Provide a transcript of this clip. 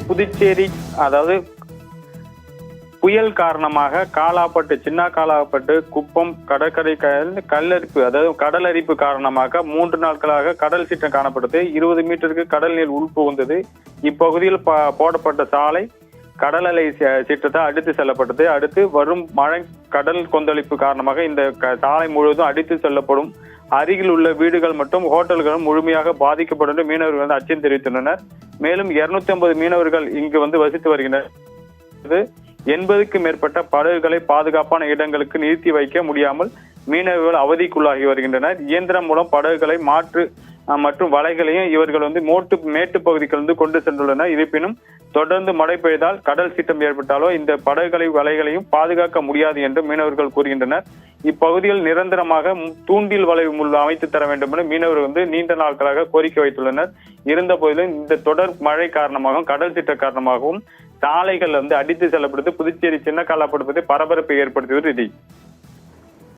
புதுச்சேரி அதாவது புயல் காரணமாக காலாப்பட்டு, சின்ன காலாப்பட்டு, குப்பம் கடற்கரை கல்லரிப்பு அதாவது கடல் அரிப்பு காரணமாக 3 நாட்களாக கடல் சீற்றம் காணப்பட்டது. 20 மீட்டருக்கு கடல் நீர் உள்புகுந்தது. இப்பகுதியில் போடப்பட்ட சாலை கடல் அலை சீற்றத்தால் அடித்து செல்லப்பட்டது. அடுத்து வரும் மழை கடல் கொந்தளிப்பு காரணமாக இந்த சாலை முழுவதும் அடித்து செல்லப்படும். அருகில் உள்ள வீடுகள் மற்றும் ஹோட்டல்களும் முழுமையாக பாதிக்கப்படும் என்று மீனவர்கள் அச்சம் தெரிவித்துள்ளனர். மேலும் 250 மீனவர்கள் இங்கு வசித்து வருகின்றனர். 80க்கும் மேற்பட்ட படகுகளை பாதுகாப்பான இடங்களுக்கு நிறுத்தி வைக்க முடியாமல் மீனவர்கள் அவதிக்குள்ளாகி வருகின்றனர். இயந்திரம் மூலம் படகுகளை மற்றும் வலைகளையும் இவர்கள் மேட்டு பகுதிக்கு கொண்டு சென்றுள்ளனர். இருப்பினும் தொடர்ந்து மழை பெய்தால் கடல் சீற்றம் ஏற்பட்டாலோ இந்த படகுகளை வலைகளையும் பாதுகாக்க முடியாது என்று மீனவர்கள் கூறுகின்றனர். இப்பகுதியில் நிரந்தரமாக தூண்டில் வலை அமைத்து தர வேண்டும் என மீனவர்கள் நீண்ட நாட்களாக கோரிக்கை வைத்துள்ளனர். இருந்த போதிலும் இந்த தொடர் மழை காரணமாகவும் கடல் சீற்ற காரணமாகவும் சாலைகள் அடித்து செல்லப்படுவது புதுச்சேரி சின்ன காலாப்படுவதை பரபரப்பை ஏற்படுத்தியது.